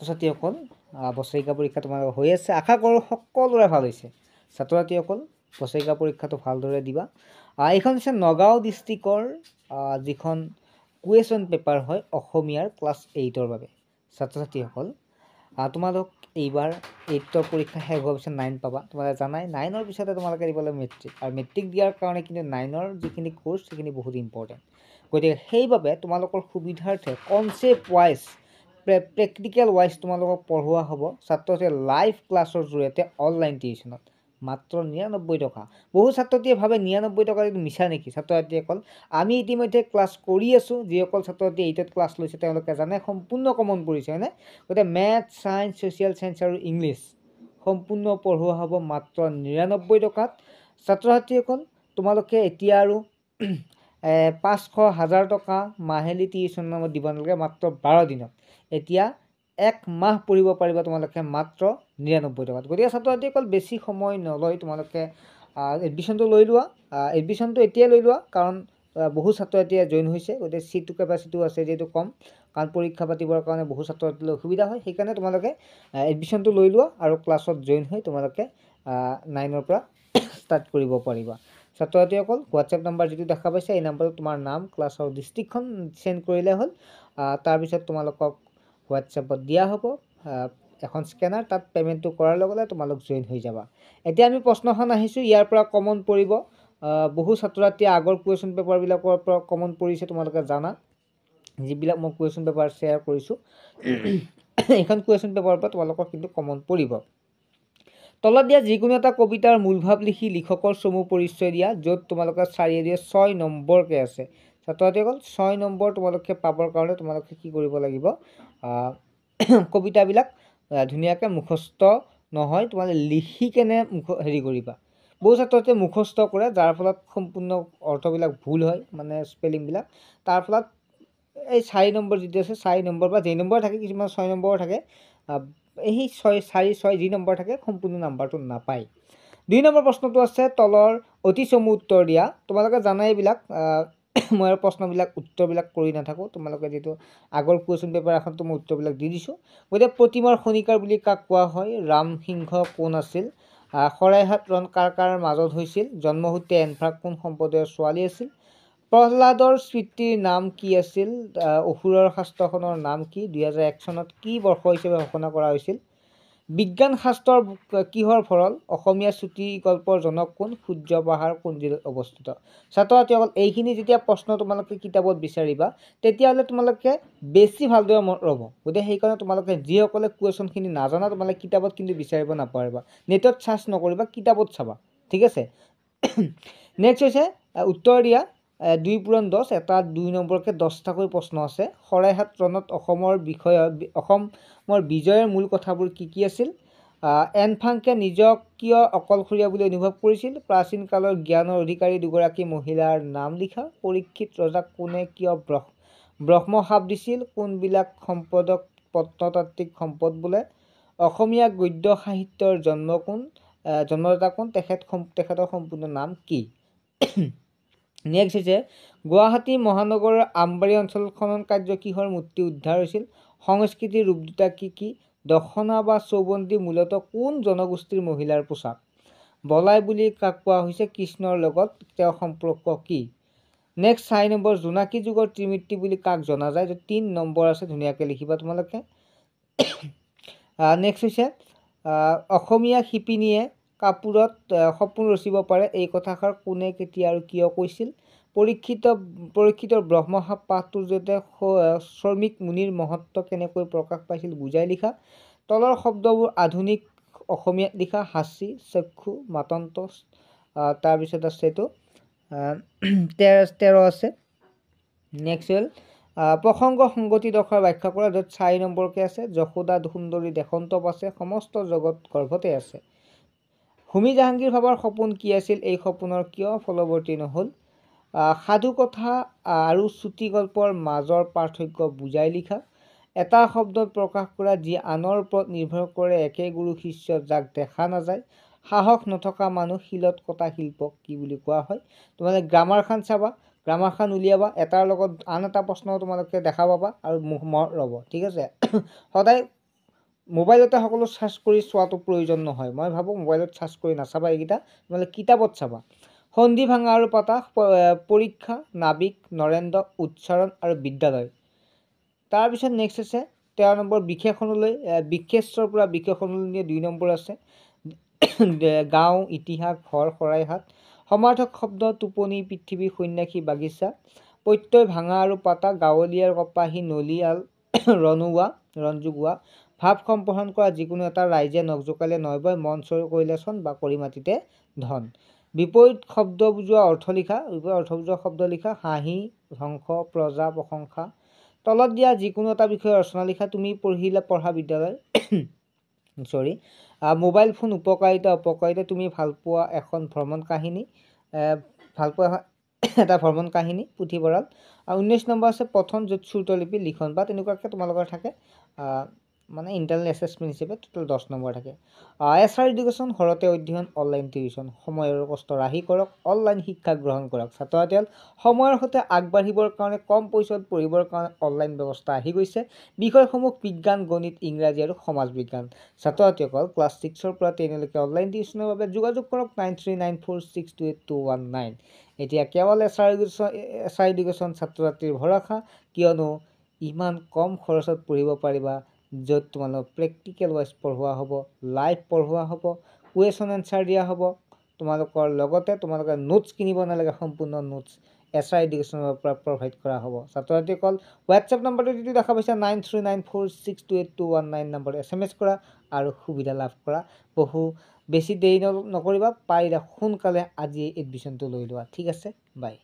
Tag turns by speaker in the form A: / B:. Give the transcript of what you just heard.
A: ছাত্ৰীসকল বছৰেকীয়া পৰীক্ষা তোমালোকৰ হৈ আছে। আশা কৰোঁ সকলোৰে ভাল হৈছে। ছাত্ৰ ছাত্ৰীসকল বছৰেকীয়া পৰীক্ষাটো ভালদৰে দিবা। এইখন হৈছে নগাঁও ডিষ্ট্ৰিক্টৰ যিখন কুৱেশ্যন পেপাৰ হয় অসমীয়াৰ ক্লাছ 8ৰ বাবে। ছাত্ৰ ছাত্ৰীসকল তোমালোক এইবাৰ 8ৰ পৰীক্ষা শেষ হোৱাৰ পিছত 9 পাবা। তোমালোকে জানাই 9ৰ পিছতে তোমালোকে দিব লাগিব মেট্ৰিক, আৰু মেট্ৰিক দিয়াৰ কাৰণে কিন্তু 9ৰ যিখিনি কোৰ্চ সেইখিনি বহুত ইম্পৰ্টেণ্ট। গতিকে সেইবাবে তোমালোকৰ সুবিধাৰ্থে কনচেপ্ট ৱাইজ প্ৰেক্টিকেল ৱাইজ তোমালোকক পঢ়োৱা হ'ব ছাত্ৰ ছাত্ৰীয়ে লাইভ ক্লাছৰ জৰিয়তে অনলাইন টিউশ্যনত মাত্ৰ 99 টকা। বহু ছাত্ৰ ছাত্ৰীয়ে ভাবে 99 টকা এইটো মিছা নেকি? ছাত্ৰ ছাত্ৰীসকল আমি ইতিমধ্যে ক্লাছ কৰি আছোঁ। যিসকল ছাত্ৰ ছাত্ৰীয়ে 8ত ক্লাছ লৈছে তেওঁলোকে জানে সম্পূৰ্ণ কমন পৰিছে, হয়নে? গতিকে মেথছ, ছায়েন্স, ছ'চিয়েল ছায়েন্স আৰু ইংলিছ সম্পূৰ্ণ পঢ়োৱা হ'ব মাত্ৰ 99 টকাত। ছাত্ৰ ছাত্ৰীসকল তোমালোকে এতিয়া আৰু 500, 1000 টকা মাহিলী টিউশ্যন নামত দিব নালাগে মাত্ৰ 12 দিনত। এতিয়া 1 মাহ পঢ়িব পাৰিবা তোমালোকে মাত্ৰ 99 টকাত। গতিকে ছাত্ৰ ছাত্ৰীসকল বেছি সময় নলয় তোমালোকে এডমিশ্যনটো লৈ লোৱা। এডমিশ্যনটো এতিয়াই লৈ লোৱা, কাৰণ বহু ছাত্ৰ ছাত্ৰীয়ে জইন হৈছে। গতিকে চিটটো কেপাচিটিও আছে যিহেতু কম, কাৰণ পৰীক্ষা পাতিবৰ কাৰণে বহু ছাত্ৰ ছাত্ৰীৰ অসুবিধা হয়। সেইকাৰণে তোমালোকে এডমিশ্যনটো লৈ লোৱা আৰু ক্লাছত জইন হৈ তোমালোকে 9ৰ পৰা ষ্টাৰ্ট কৰিব পাৰিবা। ছাত্ৰ ছাত্ৰীসকল হোৱাটছএপ নাম্বাৰ যিটো দেখা পাইছে এই নাম্বাৰটোত তোমাৰ নাম, ক্লাছৰ ডিষ্ট্ৰিক্টখন চেণ্ড কৰিলে হ'ল। তাৰপিছত তোমালোকক হোৱাটছএপত দিয়া হ'ব এখন স্কেনাৰ, তাত পে'মেণ্টটো কৰাৰ লগে লগে তোমালোক জইন হৈ যাবা। এতিয়া আমি প্ৰশ্নখন আহিছোঁ, ইয়াৰ পৰা কমন পৰিব। বহু ছাত্ৰ ছাত্ৰীয়ে আগৰ কুৱেশ্যন পেপাৰবিলাকৰ পৰা কমন পৰিছে তোমালোকে জানা, যিবিলাক মই কুৱেশ্যন পেপাৰ শ্বেয়াৰ কৰিছোঁ। এইখন কুৱেশ্যন পেপাৰৰ পৰা তোমালোকৰ কিন্তু কমন পৰিব। তলত দিয়া যিকোনো এটা কবিতাৰ মূলভাৱ লিখি লিখকৰ চমু পৰিচয় দিয়া, য'ত তোমালোকে 4-6 নম্বৰকৈ আছে। ছাত্ৰ ছাত্ৰীসকল 6 নম্বৰ তোমালোকে পাবৰ কাৰণে তোমালোকে কি কৰিব লাগিব? কবিতাবিলাক ধুনীয়াকৈ মুখস্থ নহয়, তোমালোকে লিখি কেনে হেৰি কৰিবা। বহু ছাত্ৰ ছাত্ৰীয়ে মুখস্থ কৰে, যাৰ ফলত সম্পূৰ্ণ অৰ্থবিলাক ভুল হয়, মানে স্পেলিংবিলাক। তাৰ ফলত এই 4 নম্বৰ যিটো আছে 4 নম্বৰ বা যেই নম্বৰ থাকে, কিছুমান 6 নম্বৰ থাকে, এই 4-6 যি নম্বৰ থাকে সম্পূৰ্ণ নাম্বাৰটো নাপায়। 2 নম্বৰ প্ৰশ্নটো আছে তলৰ অতি চমু উত্তৰ দিয়া। তোমালোকে জানাই এইবিলাক, মই আৰু প্ৰশ্নবিলাক উত্তৰবিলাক কৰি নাথাকোঁ। তোমালোকে যিটো আগৰ কুৱেশ্যন পেপাৰ এখনতো মই উত্তৰবিলাক দি দিছোঁ। গতিকে প্ৰতিমাৰ খনিকাৰ বুলি কাক কোৱা হয়? ৰামসিংহ কোন আছিল? শৰাইঘাট ৰণ কাৰ কাৰ মাজত হৈছিল? জন্মসূত্ৰে এনফ্ৰাক কোন সম্প্ৰদায়ৰ ছোৱালী আছিল? প্ৰহ্লাদৰ স্মৃতিৰ নাম কি আছিল? অসুৰৰ শাস্ত্ৰখনৰ নাম কি? 2001 চনত কি বৰ্ষ হিচাপে ঘোষণা কৰা হৈছিল? বিজ্ঞান শাস্ত্ৰৰ কিহৰ ভঁৰাল? অসমীয়া চুটি গল্পৰ জনক কোন? সূৰ্য পাহাৰ কোন জিলাত অৱস্থিত? ছাত্ৰ ছাত্ৰীসকল এইখিনি যেতিয়া প্ৰশ্ন তোমালোকে কিতাপত বিচাৰিবা তেতিয়াহ'লে তোমালোকে বেছি ভালদৰে মনত ৰ'ব। গতিকে সেইকাৰণে তোমালোকে যিসকলে কুৱেশ্যনখিনি নাজানা তোমালোকে কিতাপত কিন্তু বিচাৰিব নাপাৰিবা। নেটত চাৰ্চ নকৰিবা, কিতাপত চাবা, ঠিক আছে? নেক্সট হৈছে উত্তৰ দিয়া 2 পূৰণ 10, এটা 2 নম্বৰকৈ 10টাকৈ প্ৰশ্ন আছে। শৰাইঘাট ৰণত অসমৰ বিজয়ৰ মূল কথাবোৰ কি কি আছিল? এনফ্ৰাংকে নিজক কিয় অকলশৰীয়া বুলি অনুভৱ কৰিছিল? প্ৰাচীন কালৰ জ্ঞানৰ অধিকাৰী দুগৰাকী মহিলাৰ নাম লিখা। পৰীক্ষিত ৰজাক কোনে কিয় ব্ৰহ্মশাপ দিছিল? কোনবিলাক সম্পদক প্ৰত্নতাত্ত্বিক সম্পদ বোলে? অসমীয়া গদ্য সাহিত্যৰ জন্মদাতা কোন? তেখেতৰ সম্পূৰ্ণ নাম কি? নেক্সট হৈছে গুৱাহাটী মহানগৰৰ আমবাৰী অঞ্চলত খনন কাৰ্য কিহৰ মূৰ্তি উদ্ধাৰ হৈছিল? সংস্কৃতিৰ ৰূপ দুটা কি কি? দখনা বা চৌবন্দী মূলতঃ কোন জনগোষ্ঠীৰ মহিলাৰ পোছাক? বলাই বুলি কাক কোৱা হৈছে? কৃষ্ণৰ লগত তেওঁৰ সম্পৰ্ক কি? নেক্সট 4 নম্বৰ জোনাকী যুগৰ ত্ৰিমিত্ৰী বুলি কাক জনা যায়? 3 নম্বৰ আছে, ধুনীয়াকৈ লিখিবা তোমালোকে। নেক্সট হৈছে অসমীয়া শিপিনীয়ে কাপোৰত সপোন ৰচিব পাৰে, এই কথাষাৰ কোনে কেতিয়া আৰু কিয় কৈছিল? পৰীক্ষিতৰ ব্ৰহ্মশাপ পাঠটোৰ জৰিয়তে শ্ৰমিক মুনিৰ মহত্ব কেনেকৈ প্ৰকাশ পাইছিল বুজাই লিখা। তলৰ শব্দবোৰ আধুনিক অসমীয়াত লিখা। সাঁচি, চক্ষু, মাতন্ত। তাৰপিছত আছে এইটো 13 আছে। নেক্সট হ'ল প্ৰসংগ সংগতি দশাৰ ব্যাখ্যা কৰা, য'ত 4 নম্বৰকৈ আছে। যশোদা সুন্দৰী দেশন্তপ আছে, সমস্ত জগত গৰ্ভতে আছে। হোমী জাহাংগীৰ ভাৱাৰ সপোন কি আছিল? এই সপোনৰ কিয় ফলৱৰ্তী নহ'ল? সাধু কথা আৰু চুটি গল্পৰ মাজৰ পাৰ্থক্য বুজাই লিখা। এটা শব্দত প্ৰকাশ কৰা যি আনৰ ওপৰত নিৰ্ভৰ কৰে, একে গুৰু শিষ্য যাক দেখা নাযায়। সাহস নথকা মানুহ শিলত কটা শিল্পক কি বুলি কোৱা হয়? তোমালোকে গ্ৰামাৰখন চাবা, গ্ৰামাৰখন উলিয়াবা, এটাৰ লগত আন এটা প্ৰশ্ন তোমালোকে দেখা পাবা আৰু মনত ৰ'ব, ঠিক আছে? সদায় মোবাইলতে সকলো চাৰ্চ কৰি চোৱাটো প্ৰয়োজন নহয়। মই ভাবোঁ মোবাইলত চাৰ্চ কৰি নাচাবা, এইকেইটা তোমালোকে কিতাপত চাবা। সন্ধি ভাঙা আৰু পতা, পৰীক্ষা, নাবিক, নৰেন্দ্ৰ, উচ্চাৰণ আৰু বিদ্যালয়। তাৰপিছত নেক্সট আছে 13 নম্বৰ বিশেষণলৈ, বিশেষৰ পৰা বিশেষণলৈ নিয়ে 2 নম্বৰ আছে। গাঁও, ইতিহাস, ঘৰ, শৰাইহাট। সমাৰ্থক শব্দ টোপনি, পৃথিৱী, সন্যাসী, বাগিচা। প্ৰত্যয় ভাঙা আৰু পাতা, গাঁৱলীয়া, কপাহী, নলিয়াল, ৰঞ্জুগোৱা। ভাৱ সম্প্ৰসাৰণ কৰা যিকোনো এটা, ৰাইজে নখ জোকালে নয় বয়, মন চৈ কৰিলে চন, বা কৰি মাটিতে ধন। বিপৰীত শব্দ বুজোৱা অৰ্থ লিখা, অৰ্থ বুজোৱা শব্দ লিখা, হাঁহি, ধ্বংস, প্ৰজা, প্ৰশংসা। তলত দিয়া যিকোনো এটা বিষয়ে ৰচনা লিখা। তুমি পঢ়া বিদ্যালয় মোবাইল ফোন উপকাৰিতা অপকাৰিতা। তুমি ভালপোৱা এখন ভ্ৰমণ কাহিনী, ভালপোৱা এটা ভ্ৰমণ কাহিনী, পুথিভঁৰাল। আৰু 19 নম্বৰ আছে পঠন য'ত শ্ৰুতলিপি লিখন, বা তেনেকুৱাকৈ তোমালোকৰ থাকে মানে ইণ্টাৰনেল এছেছমেণ্ট হিচাপে টোটেল 10 নম্বৰ থাকে। SR এডুকেশ্যন, ঘৰতে অধ্যয়ন, অনলাইন টিউশ্যন। সময় আৰু কষ্ট ৰাহি কৰক, অনলাইন শিক্ষা গ্ৰহণ কৰক। ছাত্ৰ ছাত্ৰীসকল সময়ৰ সৈতে আগবাঢ়িবৰ কাৰণে, কম পইচাত পঢ়িবৰ কাৰণে অনলাইন ব্যৱস্থা আহি গৈছে। বিষয়সমূহ বিজ্ঞান, গণিত, ইংৰাজী আৰু সমাজ বিজ্ঞান। ছাত্ৰ ছাত্ৰীসকল ক্লাছ 6ৰ পৰা 10 লৈকে অনলাইন টিউশ্যনৰ বাবে যোগাযোগ কৰক 9394628219। এতিয়া কেৱল SR এডুকেশ্যন ছাত্ৰ ছাত্ৰীৰ ভৰসা, কিয়নো ইমান কম খৰচত পঢ়িব পাৰিবা, য'ত তোমালোকক প্ৰেক্টিকেল ৱাইজ পঢ়োৱা হ'ব, লাইভ পঢ়োৱা হ'ব, কুৱেশ্যন এনচাৰ দিয়া হ'ব। তোমালোকৰ লগতে তোমালোকে নোটছ কিনিব নালাগে, সম্পূৰ্ণ নোটছ SR এডুকেশ্যনৰ পৰা প্ৰভাইড কৰা হ'ব। ছাত্ৰ ছাত্ৰীসকল হোৱাটছএপ নম্বৰটো যিটো দেখা পাইছা 9394628219 নম্বৰত SMS কৰা আৰু সুবিধা লাভ কৰা। বহু বেছি দেৰি নকৰিবা, পাৰিলে সোনকালে আজি এডমিশ্যনটো লৈ লোৱা। ঠিক আছে, বাই।